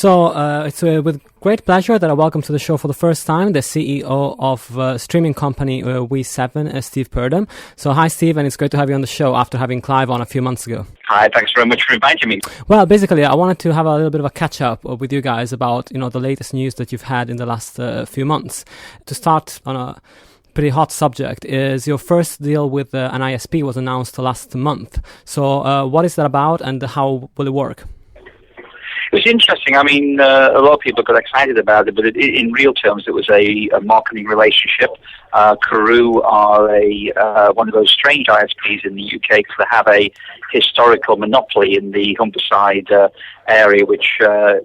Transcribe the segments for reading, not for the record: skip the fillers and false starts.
So it's with great pleasure that I welcome to the show for the first time the CEO of streaming company We7, Steve Purdham. So hi, Steve, and it's great to have you on the show after having Clive on a few months ago. Hi, thanks very much for inviting me. Well, basically, I wanted to have a little bit of a catch-up with you guys about the latest news that you've had in the last few months. To start on a pretty hot subject is your first deal with an ISP was announced last month. So what is that about and how will it work? It was interesting. I mean, a lot of people got excited about it, but in real terms, it was a marketing relationship. Karoo are one of those strange ISPs in the UK because they have a historical monopoly in the Humberside area, which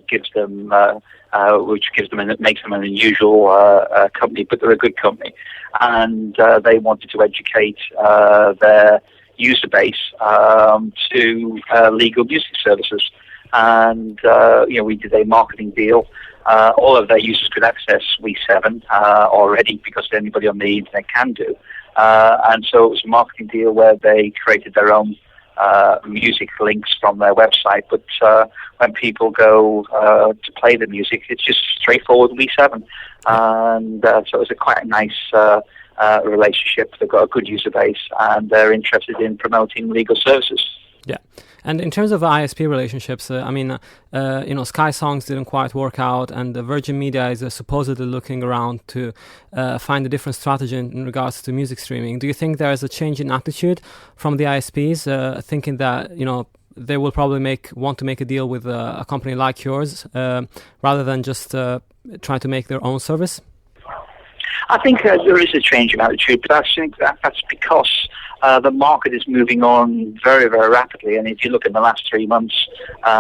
gives them and makes them an unusual company, but they're a good company, and they wanted to educate their user base to legal music services. And, we did a marketing deal. All of their users could access We7 already because anybody on the internet can do. And so it was a marketing deal where they created their own music links from their website. But when people go to play the music, it's just straightforward We7. And so it was quite a nice relationship. They've got a good user base and they're interested in promoting legal services. Yeah. And in terms of ISP relationships, Sky Songs didn't quite work out, and Virgin Media is supposedly looking around to find a different strategy in regards to music streaming. Do you think there is a change in attitude from the ISPs, thinking that they will probably want to make a deal with a company like yours rather than just try to make their own service? I think there is a change in attitude, but I think that's because the market is moving on very, very rapidly. And if you look in the last 3 months,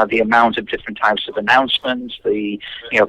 the amount of different types of announcements,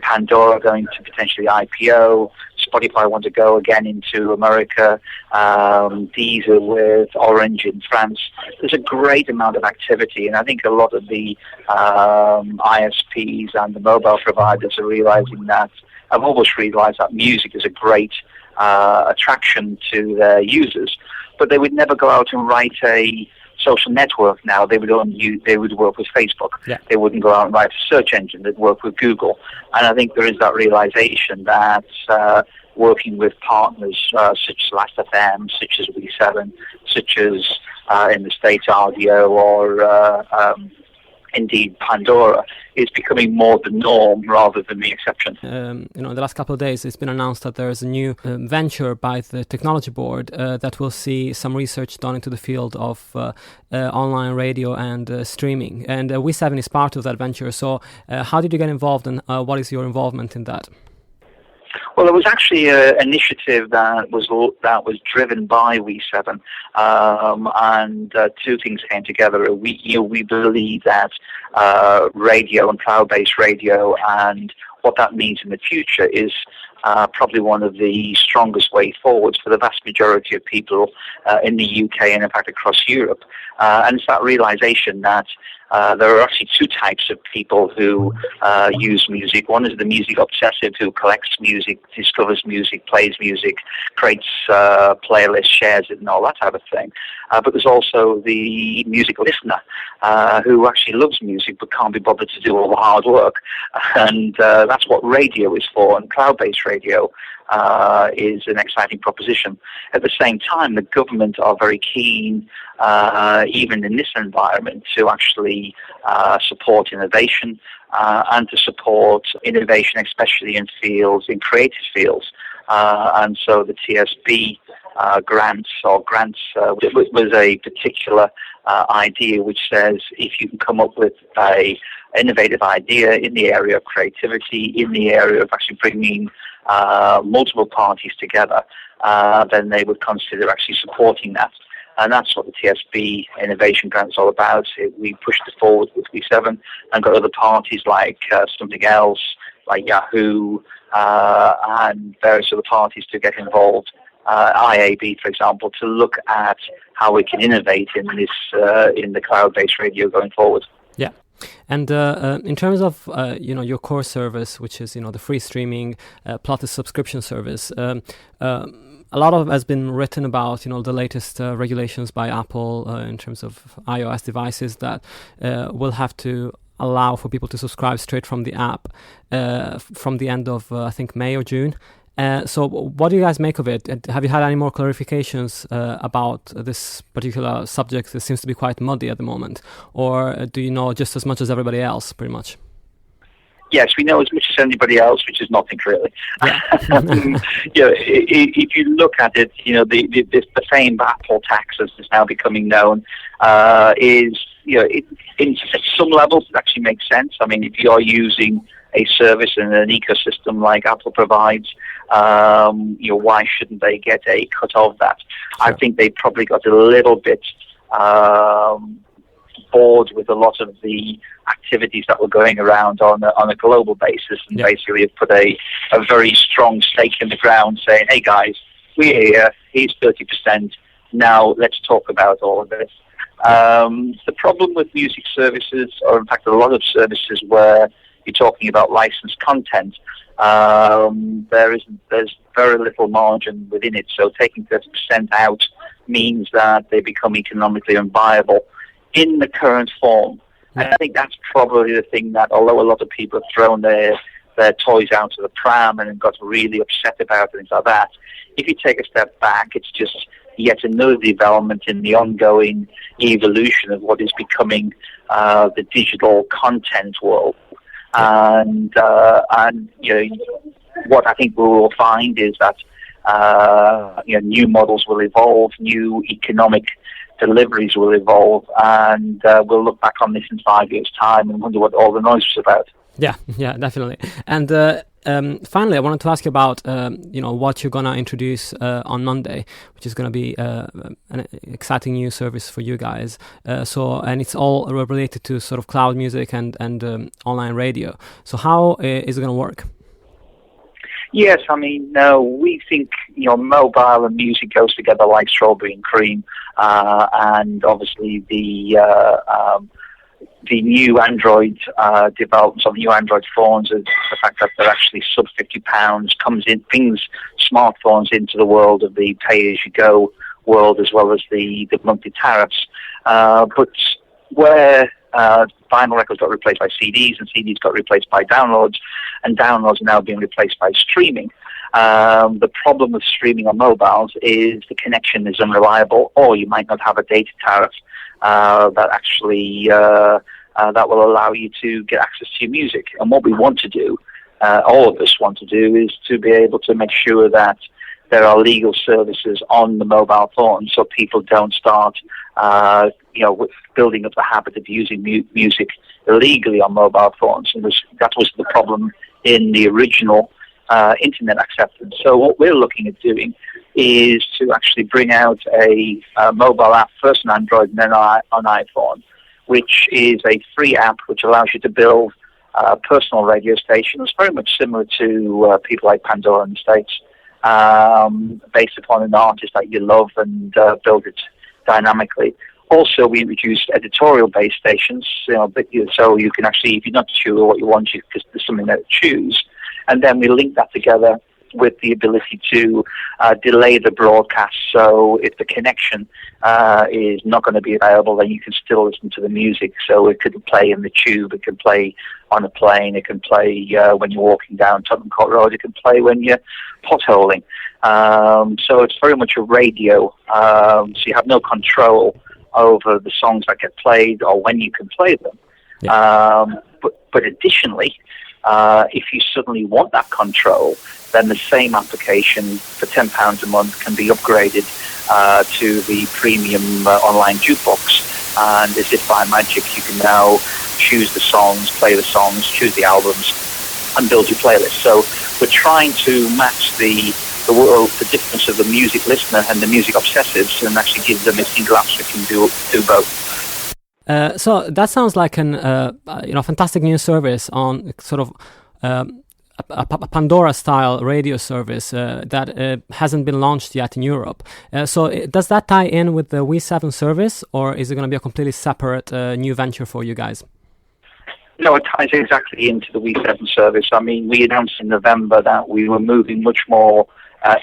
Pandora going to potentially IPO, Spotify want to go again into America, Deezer with Orange in France. There's a great amount of activity, and I think a lot of the ISPs and the mobile providers are realizing that. I've always realized that music is a great attraction to their users, but they would never go out and write a social network now. They would work with Facebook. Yeah. They wouldn't go out and write a search engine. They'd work with Google. And I think there is that realization that working with partners such as Last.fm, such as We7, such as in the States RDO or indeed Pandora, is becoming more the norm rather than the exception. In the last couple of days, it's been announced that there is a new venture by the technology board that will see some research done into the field of online radio and streaming. And We7 is part of that venture. So how did you get involved, and what is your involvement in that? Well, it was actually an initiative that was driven by We7, and two things came together. We believe that radio and cloud-based radio and what that means in the future is probably one of the strongest ways forwards for the vast majority of people in the UK and in fact across Europe. And it's that realization that there are actually two types of people who use music. One is the music obsessive who collects music, discovers music, plays music, creates playlists, shares it and all that type of thing. But there's also the music listener who actually loves music but can't be bothered to do all the hard work. And that's what radio is for, and cloud-based radio is an exciting proposition. At the same time, the government are very keen, even in this environment, to actually support innovation and to support innovation, especially in creative fields. And so the TSB grants was a particular idea which says if you can come up with a innovative idea in the area of creativity, in the area of actually bringing multiple parties together, then they would consider actually supporting that. And that's what the TSB Innovation Grant is all about. We pushed it forward with We7 and got other parties like Something Else, like Yahoo, and various other parties to get involved. IAB, for example, to look at how we can innovate in this in the cloud-based radio going forward. Yeah. And in terms of your core service, which is the free streaming plus the subscription service, a lot of has been written about the latest regulations by Apple in terms of iOS devices that will have to allow for people to subscribe straight from the app from the end of I think May or June. So what do you guys make of it? Have you had any more clarifications about this particular subject? It seems to be quite muddy at the moment. Or do you know just as much as everybody else, pretty much? Yes, we know as much as anybody else, which is nothing really. Yeah. If you look at it, the same Apple tax as is now becoming known is, at some levels it actually makes sense. I mean, if you are using a service in an ecosystem like Apple provides, why shouldn't they get a cut of that? Sure. I think they probably got a little bit bored with a lot of the activities that were going around on a global basis, and basically have put a very strong stake in the ground saying, hey guys, we're here, here's 30%, now let's talk about all of this. The problem with music services, or in fact a lot of services where you're talking about licensed content, there's very little margin within it, so taking 30% out means that they become economically unviable in the current form. And I think that's probably the thing that, although a lot of people have thrown their toys out of the pram and got really upset about things like that, if you take a step back, it's just yet another development in the ongoing evolution of what is becoming the digital content world. And what I think we will find is that new models will evolve, new economic deliveries will evolve, and we'll look back on this in 5 years' time and wonder what all the noise was about. Yeah, definitely. And finally, I wanted to ask you about what you're gonna introduce on Monday, which is gonna be an exciting new service for you guys. And it's all related to sort of cloud music and online radio. So how is it gonna work? Yes, I mean, we think, mobile and music goes together like strawberry and cream, and obviously the new Android developments on the new Android phones, is the fact that they're actually sub £50 brings smartphones into the world of the pay-as-you-go world, as well as the monthly tariffs. But where vinyl records got replaced by CDs, and CDs got replaced by downloads, and downloads are now being replaced by streaming. The problem with streaming on mobiles is the connection is unreliable, or you might not have a data tariff that actually that will allow you to get access to your music. And what we want to do, all of us want to do, is to be able to make sure that there are legal services on the mobile phone, so people don't start with building up the habit of using music illegally on mobile phones. And that was the problem in the original internet acceptance. So what we're looking at doing is to actually bring out a mobile app, first on Android and then on iPhone, which is a free app which allows you to build personal radio stations, very much similar to people like Pandora in the States, based upon an artist that you love, and build it dynamically. Also, we introduced editorial-based stations, so you can actually, if you're not sure what you want, there's something there to choose. And then we link that together with the ability to delay the broadcast. So if the connection is not going to be available, then you can still listen to the music. So it could play in the tube, it can play on a plane, it can play when you're walking down Tottenham Court Road, it can play when you're potholing. So it's very much a radio. So you have no control over the songs that get played or when you can play them. Yeah. But additionally, if you suddenly want that control, then the same application for £10 a month can be upgraded to the premium online jukebox. And as if by magic, you can now choose the songs, play the songs, choose the albums, and build your playlist. So we're trying to match the difference of the music listener and the music obsessives, and actually give them a single app that can do both. So that sounds like an fantastic new service on sort of a Pandora-style radio service that hasn't been launched yet in Europe. So does that tie in with the We7 service, or is it going to be a completely separate new venture for you guys? No, it ties exactly into the We7 service. I mean, we announced in November that we were moving much more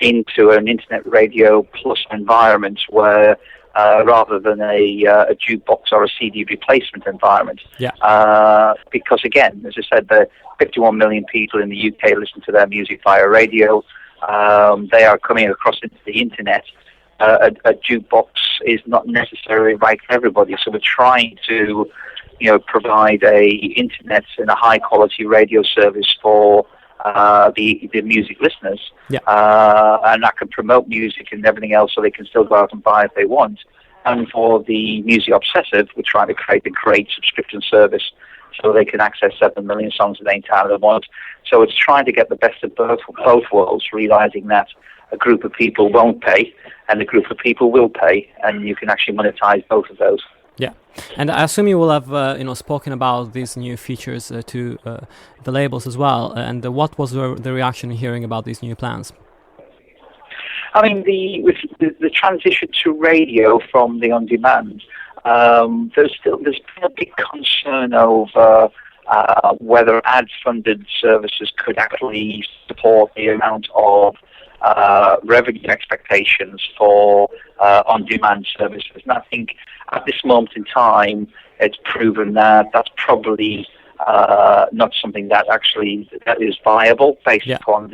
into an internet radio plus environment where rather than a jukebox or a CD replacement environment. Yeah. Because again, as I said, the 51 million people in the UK listen to their music via radio. They are coming across into the internet. A jukebox is not necessarily right for everybody, so we're trying to, provide a internet and a high quality radio service for the music listeners, and that can promote music and everything else, so they can still go out and buy if they want. And for the music obsessive, we're trying to create a great subscription service so they can access 7 million songs at any time they want. So it's trying to get the best of both worlds, realizing that a group of people won't pay and a group of people will pay, and you can actually monetize both of those. Yeah, and I assume you will have spoken about these new features to the labels as well. And what was the reaction hearing about these new plans? I mean, the transition to radio from the on-demand, there's been a big concern over whether ad-funded services could actually support the amount of revenue expectations for on-demand services. And I think at this moment in time, it's proven that that's probably not something that is viable based upon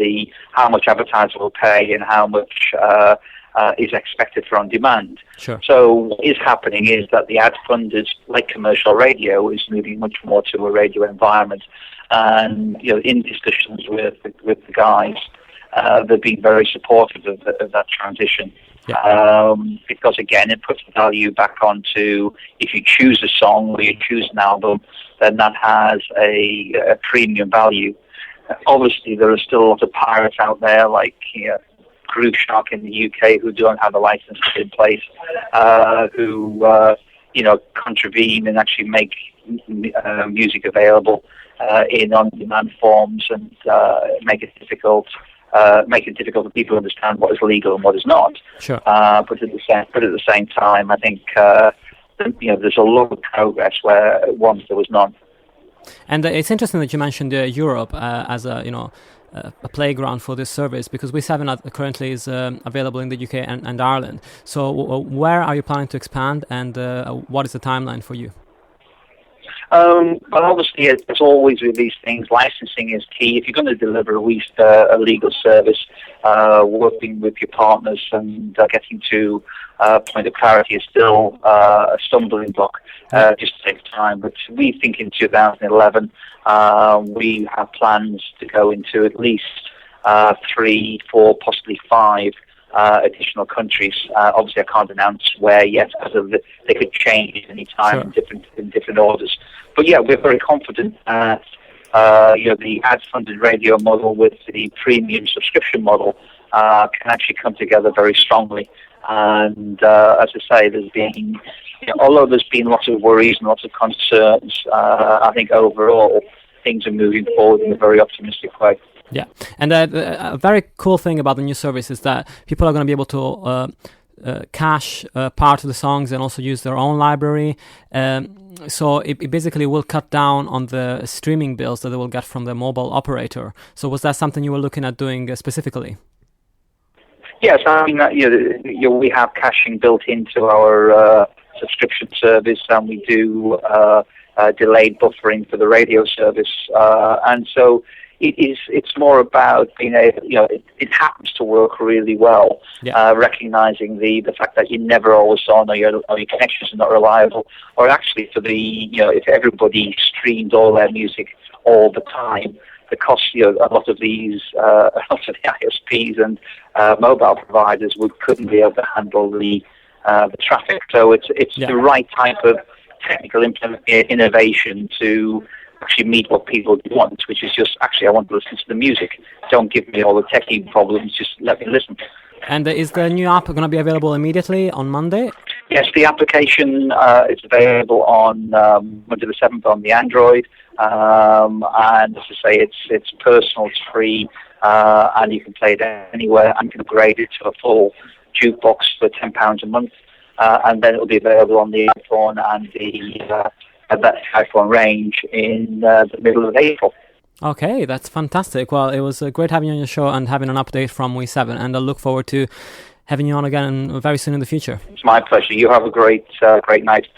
how much advertisers will pay and how much is expected for on-demand. Sure. So what is happening is that the ad-funded, like commercial radio, is moving much more to a radio environment. And in discussions with the guys, they've been very supportive of that transition. Because again, it puts the value back onto, if you choose a song or you choose an album, then that has a premium value. Obviously, there are still a lot of pirates out there, like Groove Shark in the UK, who don't have the licenses in place, who contravene and actually make music available in on-demand forms and make it difficult for people to understand what is legal and what is not. Sure. But at the same time, I think there's a lot of progress where once there was none. And it's interesting that you mentioned Europe as a playground for this service, because We7 currently is available in the UK and Ireland. So where are you planning to expand, and what is the timeline for you? Well, obviously, as always with these things, licensing is key. If you're going to deliver a legal service, working with your partners and getting to a point of clarity is still a stumbling block. Just takes time. But we think in 2011, we have plans to go into at least 3, 4, possibly 5 additional countries. Obviously, I can't announce where yet, because they could change at any time. Sure. in different orders. But yeah, we're very confident that the ad-funded radio model with the premium subscription model can actually come together very strongly. And as I say, there's been, although there's been lots of worries and lots of concerns, I think overall things are moving forward in a very optimistic way. Yeah, and a very cool thing about the new service is that people are going to be able to cache part of the songs and also use their own library. So it basically will cut down on the streaming bills that they will get from the mobile operator. So was that something you were looking at doing specifically? Yes, I mean, we have caching built into our subscription service, and we do delayed buffering for the radio service, and so it's more about being able, it happens to work really well, recognizing the fact that you're never always on, or your connections are not reliable, or actually for if everybody streamed all their music all the time, the cost, a lot of the ISPs and mobile providers couldn't be able to handle the traffic. So it's the right type of technical innovation to actually meet what people want, which is just, actually, I want to listen to the music. Don't give me all the techie problems, just let me listen. And is the new app going to be available immediately on Monday? Yes, the application is available on Monday the 7th on the Android. And as I say, it's personal, it's free, and you can play it anywhere and can upgrade it to a full jukebox for £10 a month. And then it will be available on the iPhone and the iPhone range in the middle of April. Okay, that's fantastic. Well, it was great having you on your show and having an update from We7, and I look forward to having you on again very soon in the future. It's my pleasure. You have a great night.